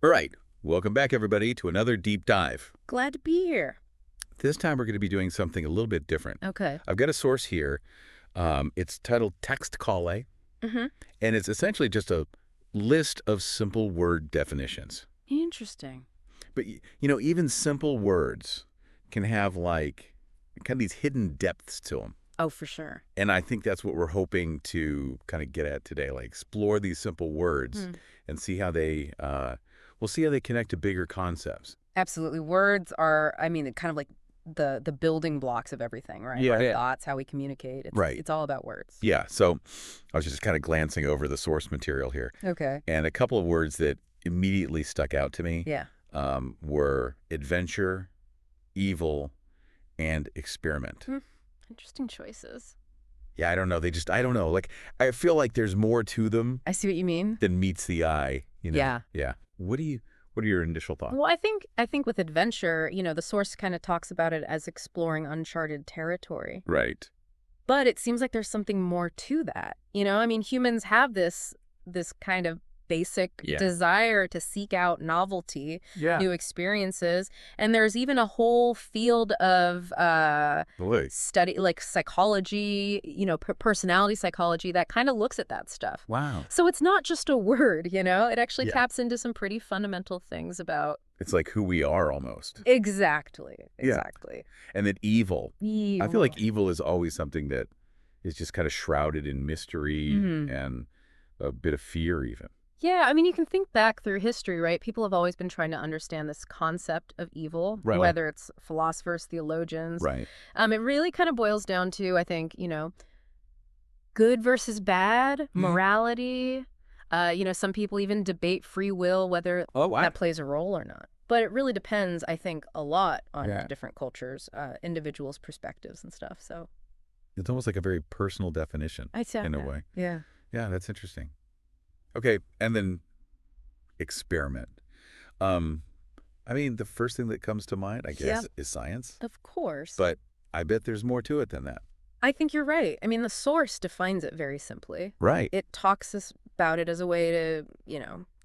All right, welcome back, everybody, to another deep dive. Glad to be here. This time we're going to be doing something a little bit different. Okay. I've got a source here. It's titled Text Call, Mm-hmm. and it's essentially just a list of simple word definitions. Interesting. But, even simple words can have, kind of these hidden depths to them. Oh, for sure. And I think that's what we're hoping to kind of get at today, explore these simple words and see how we'll see how they connect to bigger concepts. Absolutely. Words are, kind of like the building blocks of everything, right? Yeah. Our Yeah. thoughts, how we communicate. Right. It's all about words. Yeah, so I was just kind of glancing over the source material here, Okay. and a couple of words that immediately stuck out to me Yeah. were adventure, evil, and experiment. Interesting choices. Yeah, I don't know. I don't know. I feel like there's more to them I see what you mean. than meets the eye. Yeah. Yeah. What are your initial thoughts? Well, I think with adventure, the source kind of talks about it as exploring uncharted territory. Right. But it seems like there's something more to that. Humans have this kind of basic Yeah. desire to seek out novelty, Yeah. new experiences, and there's even a whole field of Boy. study like psychology, personality psychology that kind of looks at that stuff. Wow. So it's not just a word, it actually Yeah. taps into some pretty fundamental things about It's like who we are almost. exactly. And then evil. I feel Evil. like evil is always something that is just kind of shrouded in mystery and a bit of fear even. Yeah, you can think back through history, right? People have always been trying to understand this concept of evil, Right. whether it's philosophers, theologians. Right. It really kind of boils down to, I think, good versus bad, morality. Some people even debate free will, whether that plays a role or not. But it really depends, I think, a lot on Yeah. different cultures, individuals' perspectives and stuff. So It's almost like a very personal definition I'd say in a that. way. Yeah. Yeah, that's interesting. Okay, and then experiment. The first thing that comes to mind, I guess, is science. Of course. But I bet there's more to it than that. I think you're right. The source defines it very simply. Right. It talks about it as a way to,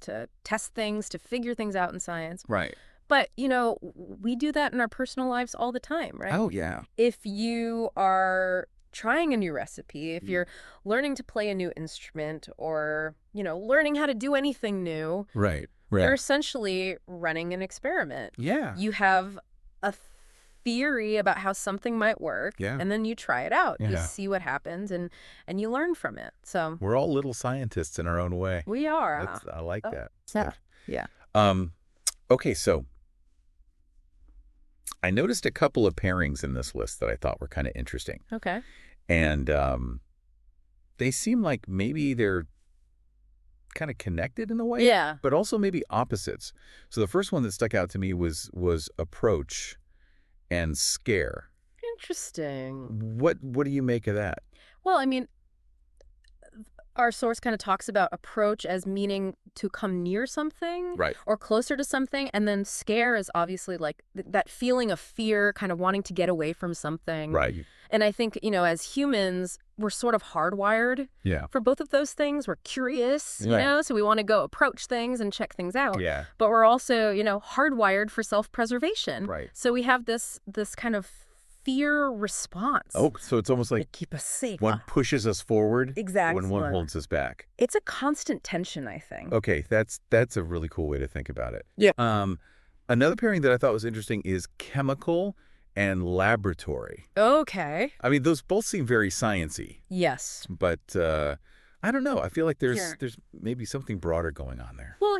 to test things, to figure things out in science. Right. But, we do that in our personal lives all the time, right? Oh, yeah. If you are trying a new recipe, if you're learning to play a new instrument or, learning how to do anything new, Right. you're essentially running an experiment. Yeah. You have a theory about how something might work, Yeah. and then you try it out. You Yeah. see what happens, and you learn from it. So We're all little scientists in our own way. we are. I like that. Yeah. Okay, so I noticed a couple of pairings in this list that I thought were kind of interesting. Okay. And they seem like maybe they're kind of connected in a way. Yeah. But also maybe opposites. So the first one that stuck out to me was approach and scare. Interesting. What do you make of that? Well, our source kind of talks about approach as meaning to come near something Right. or closer to something, and then scare is obviously like that feeling of fear, kind of wanting to get away from something. Right. And I think, as humans, we're sort of hardwired Yeah. for both of those things. We're curious, Right. so we want to go approach things and check things out. Yeah. But we're also, hardwired for self-preservation. Right. So we have this kind of fear response. Oh, so it's almost To like keep us safe. one pushes us forward Exactly. when one holds us back. It's a constant tension, I think. Okay, that's a really cool way to think about it. Yeah. Another pairing that I thought was interesting is chemical and laboratory. Okay. Those both seem very sciencey, Yes. but I don't know. I feel like Sure. there's maybe something broader going on there. Well,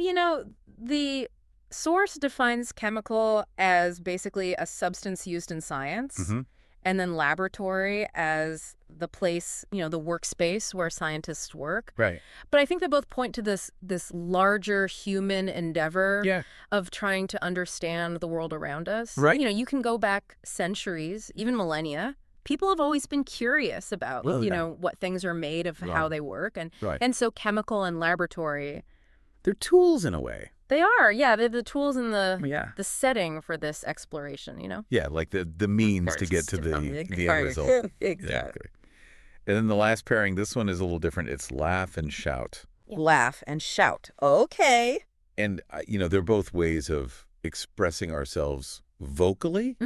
the source defines chemical as basically a substance used in science, Mhm. and then laboratory as the place, the workspace where scientists work. Right. But I think they both point to this larger human endeavor Yeah. of trying to understand the world around us. Right. You can go back centuries, even millennia. People have always been curious about, Well, yeah. what things are made of, how Right. they work. Right. And so chemical and laboratory, They're tools in a way. they are. Yeah, they're the tools and Yeah. the setting for this exploration, Yeah, like the means to get to the end result. Exactly. And then the last pairing, this one is a little different. It's laugh and shout. Laugh and shout. Okay. And, they're both ways of expressing ourselves vocally,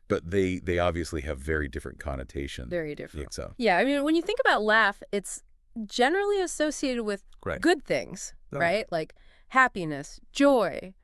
but they obviously have very different connotations. Very different. So. Yeah, I mean, when you think about laugh, it's generally associated with good things, right? Like happiness, joy,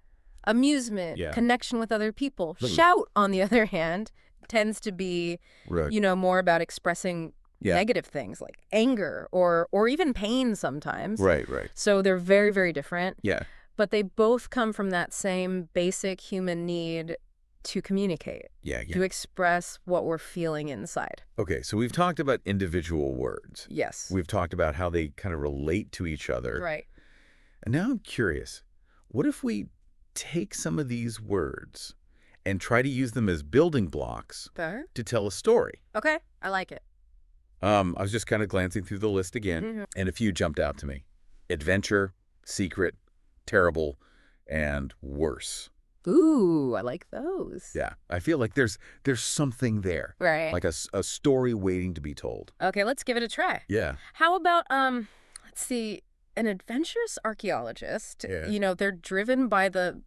amusement, connection with other people. Shout, on the other hand, tends to be, more about expressing negative things like anger or even pain sometimes. Right. So they're very, very different. Yeah. But they both come from that same basic human need to communicate, to express what we're feeling inside. Okay, so we've talked about individual words. Yes. We've talked about how they kind of relate to each other. Right. And now I'm curious, what if we take some of these words and try to use them as building blocks to tell a story? Okay, I like it. I was just kind of glancing through the list again, and a few jumped out to me. Adventure, secret, terrible, and worse. Ooh, I like those. Yeah, I feel like there's something there. Right. Like a story waiting to be told. Okay, let's give it a try. Yeah. How about, let's see, an adventurous archaeologist, they're driven by the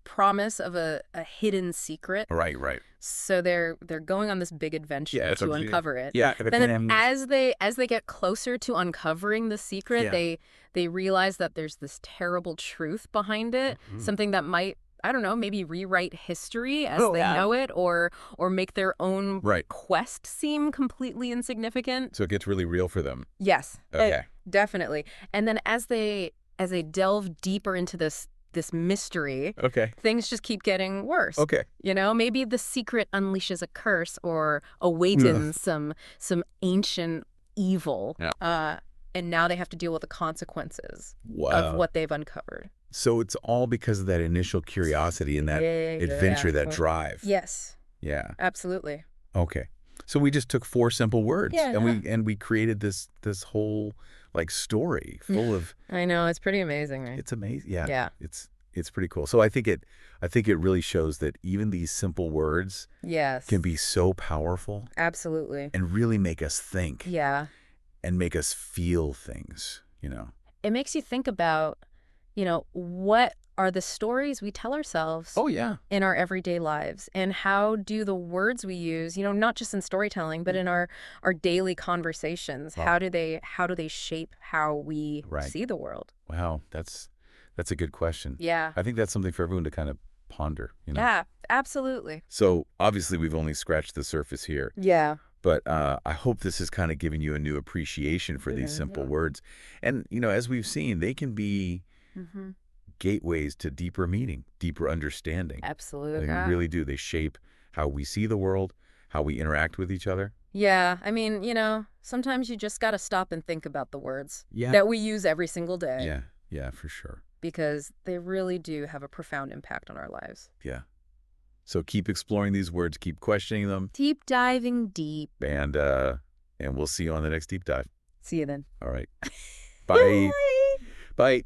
promise of a hidden secret. Right. So they're going on this big adventure to uncover it. Yeah. Then as they get closer to uncovering the secret, they realize that there's this terrible truth behind it, something that might, I don't know, maybe rewrite history as they know it, or make their own quest seem completely insignificant. So it gets really real for them. Yes. Okay. Definitely. And then as they delve deeper into this mystery, things just keep getting worse. Okay. Maybe the secret unleashes a curse or awakens some ancient evil. Yeah. And now they have to deal with the consequences of what they've uncovered. So it's all because of that initial curiosity and that adventure, that drive. Yes. Yeah. Absolutely. Okay. So we just took 4 simple words and we created this whole story full of. I know, it's pretty amazing, right? It's amazing. Yeah. Yeah. It's pretty cool. So I think it really shows that even these simple words can be so powerful. Absolutely. And really make us think. Yeah. And make us feel things, It makes you think about, what are the stories we tell ourselves in our everyday lives, and how do the words we use, not just in storytelling, but in our daily conversations, how do they shape how we see the world? Wow, that's a good question. Yeah. I think that's something for everyone to kind of ponder, Yeah, absolutely. So obviously we've only scratched the surface here. Yeah. But I hope this has kind of given you a new appreciation for these simple words. And, as we've seen, they can be gateways to deeper meaning, deeper understanding. Absolutely. They really do. They shape how we see the world, how we interact with each other. Yeah. I mean, sometimes you just got to stop and think about the words that we use every single day. Yeah. Yeah, for sure. Because they really do have a profound impact on our lives. Yeah. So keep exploring these words, keep questioning them. Deep diving deep. And we'll see you on the next deep dive. See you then. All right. Bye. Bye.